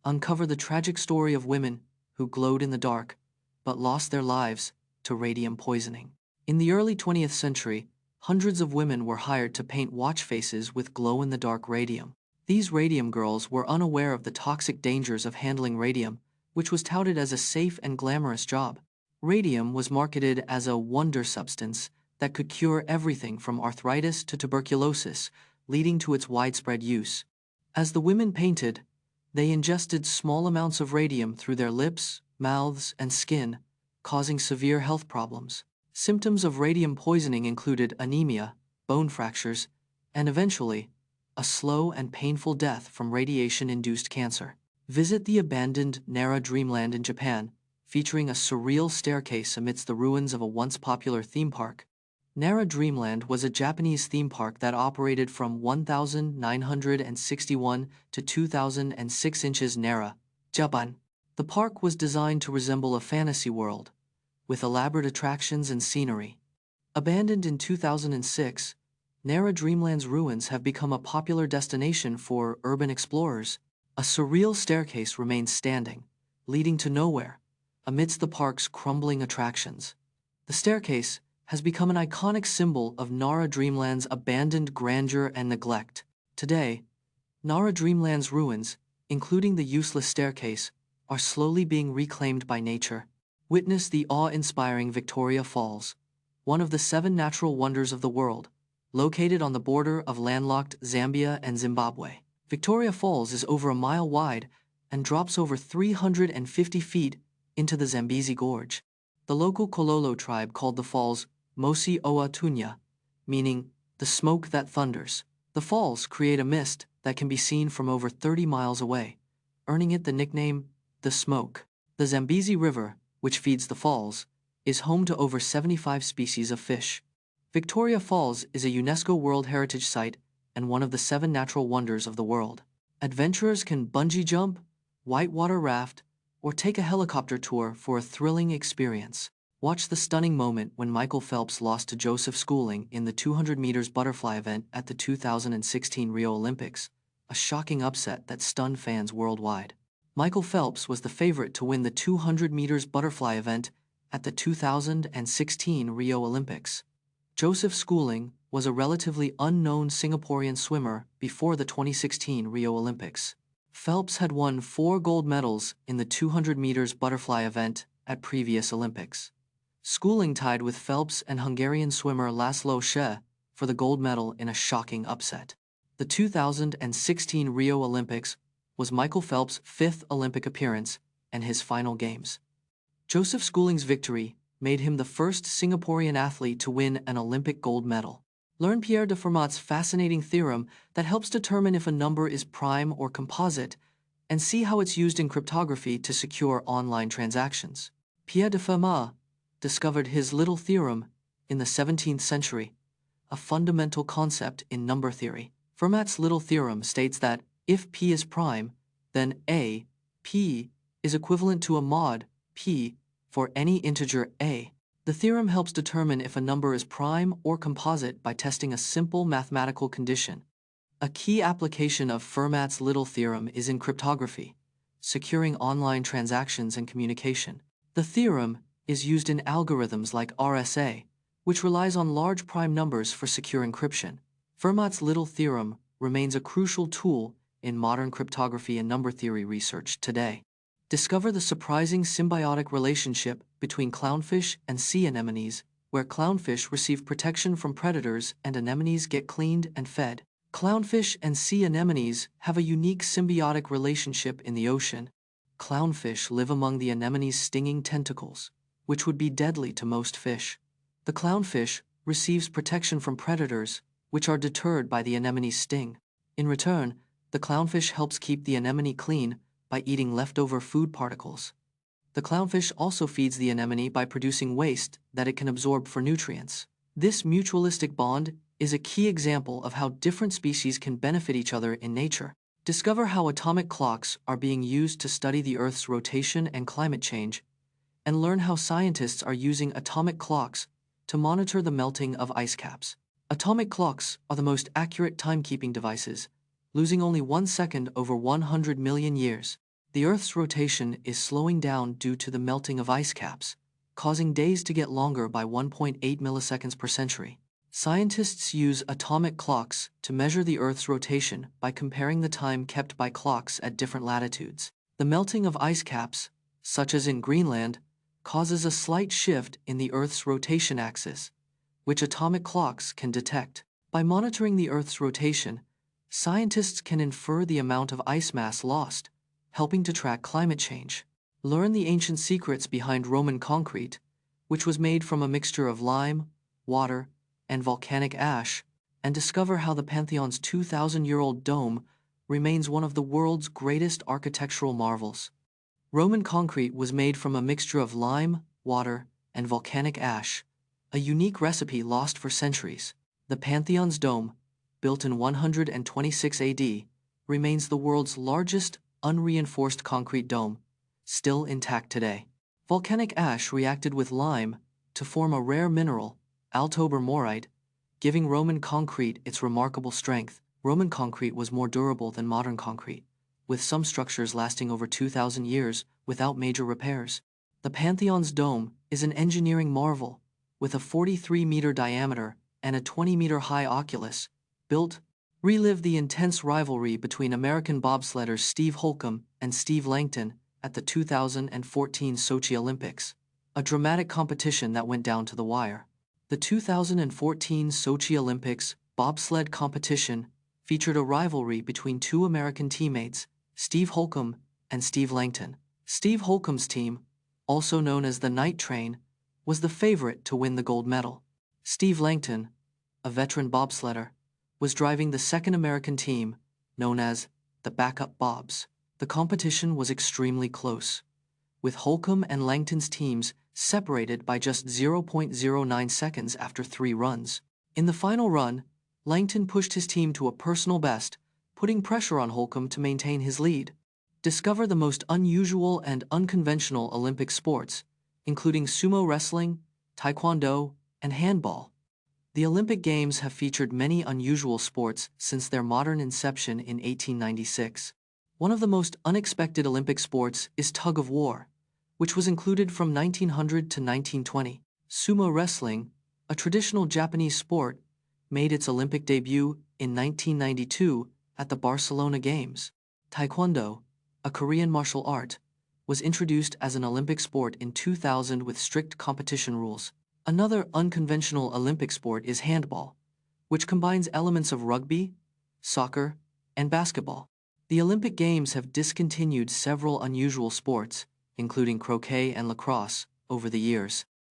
uncover the tragic story of women who glowed in the dark but lost their lives to radium poisoning. In the early 20th century, hundreds of women were hired to paint watch faces with glow-in-the-dark radium. These radium girls were unaware of the toxic dangers of handling radium, which was touted as a safe and glamorous job. Radium was marketed as a wonder substance that could cure everything from arthritis to tuberculosis, leading to its widespread use. As the women painted, they ingested small amounts of radium through their lips, mouths, and skin, causing severe health problems. Symptoms of radium poisoning included anemia, bone fractures, and eventually, a slow and painful death from radiation-induced cancer. Visit the abandoned Nara Dreamland in Japan, featuring a surreal staircase amidst the ruins of a once popular theme park. Nara Dreamland was a Japanese theme park that operated from 1961 to 2006 inches Nara, Japan. The park was designed to resemble a fantasy world, with elaborate attractions and scenery. Abandoned in 2006, Nara Dreamland's ruins have become a popular destination for urban explorers. A surreal staircase remains standing, leading to nowhere, amidst the park's crumbling attractions. The staircase has become an iconic symbol of Nara Dreamland's abandoned grandeur and neglect. Today, Nara Dreamland's ruins, including the useless staircase, are slowly being reclaimed by nature. Witness the awe-inspiring Victoria Falls, one of the 7 natural wonders of the world, located on the border of landlocked Zambia and Zimbabwe. Victoria Falls is over a mile wide and drops over 350 feet into the Zambezi Gorge. The local Kololo tribe called the falls Mosi Oa Tunya, meaning the smoke that thunders. The falls create a mist that can be seen from over 30 miles away, earning it the nickname the Smoke. The Zambezi River, which feeds the falls, is home to over 75 species of fish. Victoria Falls is a UNESCO World Heritage Site and one of the 7 natural wonders of the world. Adventurers can bungee jump, whitewater raft, or take a helicopter tour for a thrilling experience. Watch the stunning moment when Michael Phelps lost to Joseph Schooling in the 200 meters butterfly event at the 2016 Rio Olympics, a shocking upset that stunned fans worldwide. Michael Phelps was the favorite to win the 200 meters butterfly event at the 2016 Rio Olympics. Joseph Schooling was a relatively unknown Singaporean swimmer before the 2016 Rio Olympics. Phelps had won 4 gold medals in the 200 meters butterfly event at previous Olympics. Schooling tied with Phelps and Hungarian swimmer Laszlo She for the gold medal in a shocking upset. The 2016 Rio Olympics was Michael Phelps' 5th Olympic appearance and his final games. Joseph Schooling's victory made him the first Singaporean athlete to win an Olympic gold medal. Learn Pierre de Fermat's fascinating theorem that helps determine if a number is prime or composite, and see how it's used in cryptography to secure online transactions. Pierre de Fermat discovered his little theorem in the 17th century, a fundamental concept in number theory. Fermat's little theorem states that if p is prime, then p is equivalent to a mod p for any integer a. The theorem helps determine if a number is prime or composite by testing a simple mathematical condition. A key application of Fermat's little theorem is in cryptography, securing online transactions and communication. The theorem is used in algorithms like RSA, which relies on large prime numbers for secure encryption. Fermat's little theorem remains a crucial tool in modern cryptography and number theory research today. Discover the surprising symbiotic relationship between clownfish and sea anemones, where clownfish receive protection from predators and anemones get cleaned and fed. Clownfish and sea anemones have a unique symbiotic relationship in the ocean. Clownfish live among the anemone's stinging tentacles, which would be deadly to most fish. The clownfish receives protection from predators, which are deterred by the anemone's sting. In return, the clownfish helps keep the anemone clean by eating leftover food particles. The clownfish also feeds the anemone by producing waste that it can absorb for nutrients. This mutualistic bond is a key example of how different species can benefit each other in nature. Discover how atomic clocks are being used to study the Earth's rotation and climate change, and learn how scientists are using atomic clocks to monitor the melting of ice caps. Atomic clocks are the most accurate timekeeping devices, losing only 1 second over 100 million years. The Earth's rotation is slowing down due to the melting of ice caps, causing days to get longer by 1.8 milliseconds per century. Scientists use atomic clocks to measure the Earth's rotation by comparing the time kept by clocks at different latitudes. The melting of ice caps, such as in Greenland, causes a slight shift in the Earth's rotation axis, which atomic clocks can detect. By monitoring the Earth's rotation, scientists can infer the amount of ice mass lost, helping to track climate change. Learn the ancient secrets behind Roman concrete, which was made from a mixture of lime, water, and volcanic ash, and discover how the Pantheon's 2,000-year-old dome remains one of the world's greatest architectural marvels. Roman concrete was made from a mixture of lime, water, and volcanic ash, a unique recipe lost for centuries. The Pantheon's dome, built in 126 AD, remains the world's largest unreinforced concrete dome, still intact today. Volcanic ash reacted with lime to form a rare mineral, altobermorite, giving Roman concrete its remarkable strength. Roman concrete was more durable than modern concrete, with some structures lasting over 2,000 years without major repairs. The Pantheon's dome is an engineering marvel, with a 43-meter diameter and a 20-meter-high oculus, built. Relive the intense rivalry between American bobsledders Steve Holcomb and Steve Langton at the 2014 Sochi Olympics, a dramatic competition that went down to the wire. The 2014 Sochi Olympics bobsled competition featured a rivalry between two American teammates, Steve Holcomb and Steve Langton. Steve Holcomb's team, also known as the Night Train, was the favorite to win the gold medal. Steve Langton, a veteran bobsledder, was driving the second American team, known as the Backup Bobs. The competition was extremely close, with Holcomb and Langton's teams separated by just 0.09 seconds after 3 runs. In the final run, Langton pushed his team to a personal best, putting pressure on Holcomb to maintain his lead. Discover the most unusual and unconventional Olympic sports, including sumo wrestling, taekwondo, and handball. The Olympic Games have featured many unusual sports since their modern inception in 1896. One of the most unexpected Olympic sports is tug-of-war, which was included from 1900 to 1920. Sumo wrestling, a traditional Japanese sport, made its Olympic debut in 1992 at the Barcelona Games. Taekwondo, a Korean martial art, was introduced as an Olympic sport in 2000 with strict competition rules. Another unconventional Olympic sport is handball, which combines elements of rugby, soccer, and basketball. The Olympic Games have discontinued several unusual sports, including croquet and lacrosse, over the years.